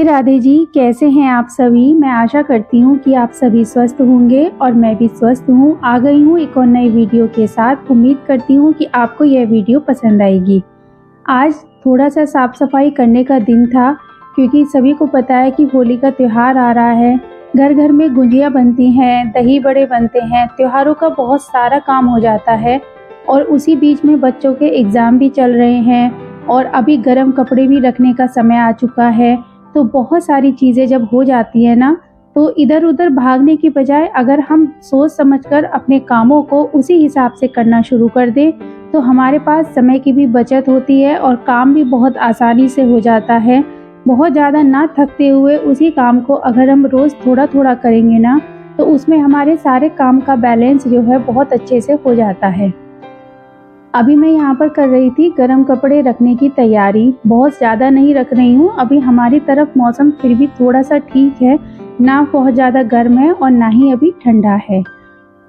राधे जी, कैसे हैं आप सभी। मैं आशा करती हूँ कि आप सभी स्वस्थ होंगे और मैं भी स्वस्थ हूँ। आ गई हूँ एक और नई वीडियो के साथ। उम्मीद करती हूँ कि आपको यह वीडियो पसंद आएगी। आज थोड़ा सा साफ सफाई करने का दिन था, क्योंकि सभी को पता है कि होली का त्यौहार आ रहा है। घर घर में गुजिया बनती हैं, दही बड़े बनते हैं, त्योहारों का बहुत सारा काम हो जाता है। और उसी बीच में बच्चों के एग्ज़ाम भी चल रहे हैं और अभी गर्म कपड़े भी रखने का समय आ चुका है। तो बहुत सारी चीज़ें जब हो जाती है ना, तो इधर उधर भागने की बजाय अगर हम सोच समझकर अपने कामों को उसी हिसाब से करना शुरू कर दें, तो हमारे पास समय की भी बचत होती है और काम भी बहुत आसानी से हो जाता है। बहुत ज़्यादा ना थकते हुए उसी काम को अगर हम रोज़ थोड़ा थोड़ा करेंगे ना, तो उसमें हमारे सारे काम का बैलेंस जो है बहुत अच्छे से हो जाता है। अभी मैं यहाँ पर कर रही थी गर्म कपड़े रखने की तैयारी। बहुत ज़्यादा नहीं रख रही हूँ। अभी हमारी तरफ मौसम फिर भी थोड़ा सा ठीक है, ना बहुत ज़्यादा गर्म है और ना ही अभी ठंडा है।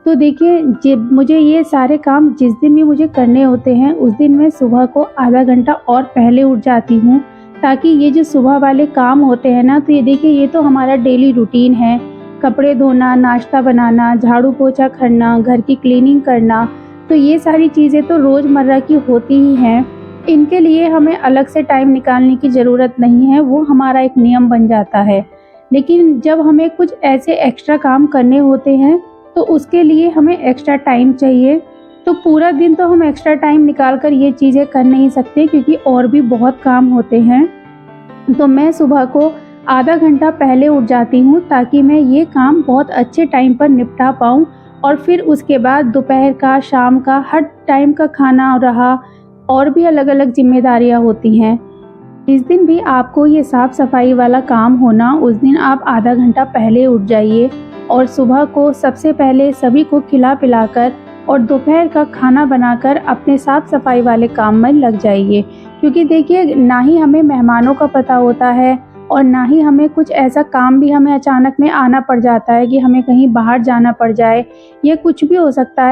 तो देखिए, मुझे ये सारे काम जिस दिन भी मुझे करने होते हैं, उस दिन मैं सुबह को आधा घंटा और पहले उठ जाती हूँ, ताकि ये जो सुबह वाले काम होते हैं ना, तो ये देखिए, ये तो हमारा डेली रूटीन है। कपड़े धोना, नाश्ता बनाना, झाड़ू पोछा करना, घर की क्लीनिंग करना, तो ये सारी चीज़ें तो रोज़मर्रा की होती ही हैं। इनके लिए हमें अलग से टाइम निकालने की ज़रूरत नहीं है, वो हमारा एक नियम बन जाता है। लेकिन जब हमें कुछ ऐसे एक्स्ट्रा काम करने होते हैं, तो उसके लिए हमें एक्स्ट्रा टाइम चाहिए। तो पूरा दिन तो हम एक्स्ट्रा टाइम निकाल कर ये चीज़ें कर नहीं सकते, क्योंकि और भी बहुत काम होते हैं। तो मैं सुबह को आधा घंटा पहले उठ जाती हूँ, ताकि मैं ये काम बहुत अच्छे टाइम पर निपटा पाऊँ। और फिर उसके बाद दोपहर का, शाम का, हर टाइम का खाना रहा, और भी अलग अलग जिम्मेदारियाँ होती हैं। जिस दिन भी आपको ये साफ सफाई वाला काम होना, उस दिन आप आधा घंटा पहले उठ जाइए और सुबह को सबसे पहले सभी को खिला पिलाकर और दोपहर का खाना बनाकर अपने साफ सफाई वाले काम में लग जाइए। क्योंकि देखिए, ना ही हमें मेहमानों का पता होता है और ना ही हमें कुछ ऐसा काम भी हमें अचानक में आना पड़ जाता है कि हमें कहीं बाहर जाना पड़ जाए, या कुछ भी हो सकता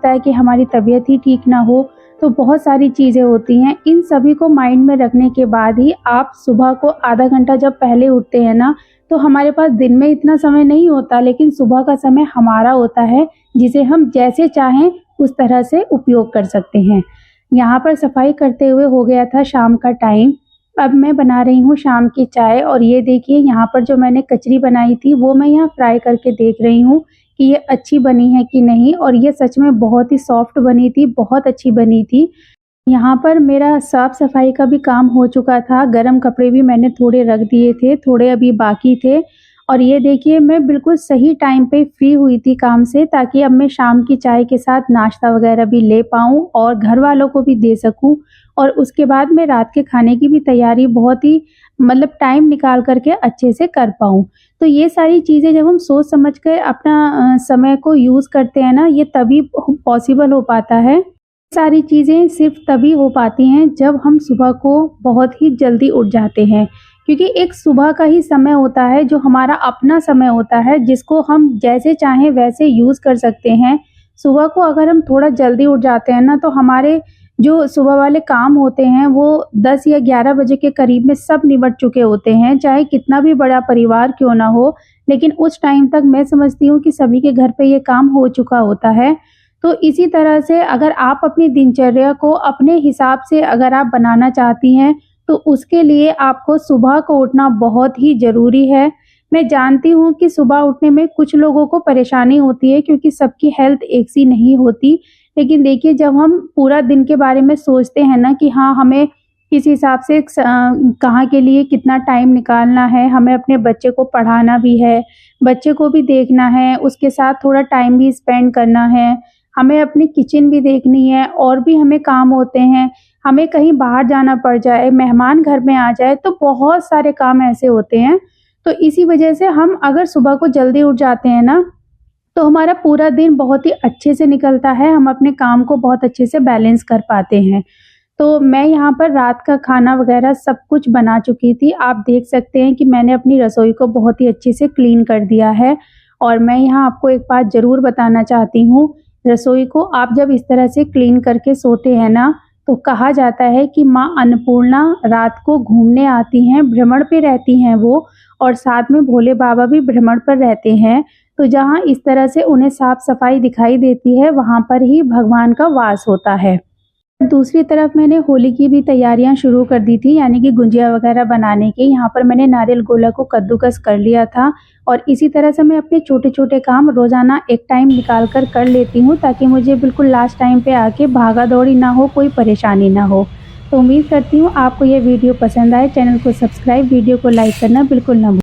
है कि हमारी तबीयत ही ठीक ना हो। तो बहुत सारी चीज़ें होती हैं। इन सभी को माइंड में रखने के बाद ही आप सुबह को आधा घंटा जब पहले उठते हैं ना, तो हमारे पास दिन में इतना समय नहीं होता, लेकिन सुबह का समय हमारा होता है, जिसे हम जैसे चाहें उस तरह से उपयोग कर सकते हैं। यहाँ पर सफाई करते हुए हो गया था शाम का टाइम। अब मैं बना रही हूँ शाम की चाय, और ये देखिए, यहाँ पर जो मैंने कचरी बनाई थी वो मैं यहाँ फ्राई करके देख रही हूँ कि ये अच्छी बनी है कि नहीं। और ये सच में बहुत ही सॉफ्ट बनी थी, बहुत अच्छी बनी थी। यहाँ पर मेरा साफ सफाई का भी काम हो चुका था। गरम कपड़े भी मैंने थोड़े रख दिए थे, थोड़े अभी बाकी थे। और ये देखिए, मैं बिल्कुल सही टाइम पे फ्री हुई थी काम से, ताकि अब मैं शाम की चाय के साथ नाश्ता वगैरह भी ले पाऊँ और घर वालों को भी दे सकूँ। और उसके बाद मैं रात के खाने की भी तैयारी बहुत ही टाइम निकाल कर के अच्छे से कर पाऊँ। तो ये सारी चीज़ें जब हम सोच समझ कर अपना समय को यूज़ करते हैं ना, ये तभी पॉसिबल हो पाता है। सारी चीज़ें सिर्फ तभी हो पाती हैं जब हम सुबह को बहुत ही जल्दी उठ जाते हैं, क्योंकि एक सुबह का ही समय होता है जो हमारा अपना समय होता है, जिसको हम जैसे चाहें वैसे यूज़ कर सकते हैं। सुबह को अगर हम थोड़ा जल्दी उठ जाते हैं ना, तो हमारे जो सुबह वाले काम होते हैं वो 10 या 11 बजे के करीब में सब निपट चुके होते हैं, चाहे कितना भी बड़ा परिवार क्यों ना हो। लेकिन उस टाइम तक मैं समझती हूँ कि सभी के घर पे ये काम हो चुका होता है। तो इसी तरह से अगर आप अपनी दिनचर्या को अपने हिसाब से अगर आप बनाना चाहती हैं, तो उसके लिए आपको सुबह को उठना बहुत ही ज़रूरी है। मैं जानती हूँ कि सुबह उठने में कुछ लोगों को परेशानी होती है, क्योंकि सबकी हेल्थ एक सी नहीं होती। लेकिन देखिए, जब हम पूरा दिन के बारे में सोचते हैं ना कि हाँ, हमें किस हिसाब से कहाँ के लिए कितना टाइम निकालना है, हमें अपने बच्चे को पढ़ाना भी है, बच्चे को भी देखना है, उसके साथ थोड़ा टाइम भी स्पेंड करना है, हमें अपनी किचन भी देखनी है, और भी हमें काम होते हैं, हमें कहीं बाहर जाना पड़ जाए, मेहमान घर में आ जाए, तो बहुत सारे काम ऐसे होते हैं। तो इसी वजह से हम अगर सुबह को जल्दी उठ जाते हैं ना, तो हमारा पूरा दिन बहुत ही अच्छे से निकलता है, हम अपने काम को बहुत अच्छे से बैलेंस कर पाते हैं। तो मैं यहाँ पर रात का खाना वगैरह सब कुछ बना चुकी थी। आप देख सकते हैं कि मैंने अपनी रसोई को बहुत ही अच्छे से क्लीन कर दिया है। और मैं यहाँ आपको एक बात ज़रूर बताना चाहती हूँ, रसोई को आप जब इस तरह से क्लीन करके सोते हैं ना, तो कहा जाता है कि माँ अन्नपूर्णा रात को घूमने आती हैं, भ्रमण पे रहती हैं वो, और साथ में भोले बाबा भी भ्रमण पर रहते हैं। तो जहाँ इस तरह से उन्हें साफ-सफाई दिखाई देती है, वहाँ पर ही भगवान का वास होता है। दूसरी तरफ मैंने होली की भी तैयारियां शुरू कर दी थी, यानी कि गुंजिया वगैरह बनाने की। यहाँ पर मैंने नारियल गोला को कद्दूकस कर लिया था और इसी तरह से मैं अपने छोटे-छोटे काम रोज़ाना एक टाइम निकाल कर लेती हूँ, ताकि मुझे बिल्कुल लास्ट टाइम पे आके भागा-दौड़ी ना हो, कोई परेशानी ना हो। तो उम्मीद करती हूँ आपको ये वीडियो पसंद आए। चैनल को सब्सक्राइब, वीडियो को लाइक करना बिल्कुल ना भूलें।